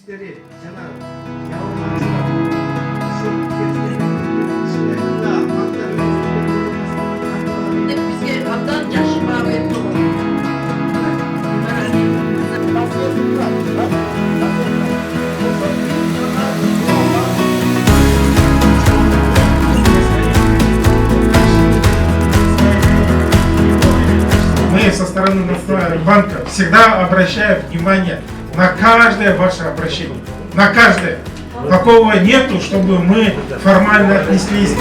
işleri Cenab yavrularımızla şu geçtiğimiz Bizga abdan yaxshi ma'lumot bor. Мы со стороны Национального банка всегда обращаем внимание на каждое ваше обращение. На каждое. Такого нету, чтобы мы формально отнеслись.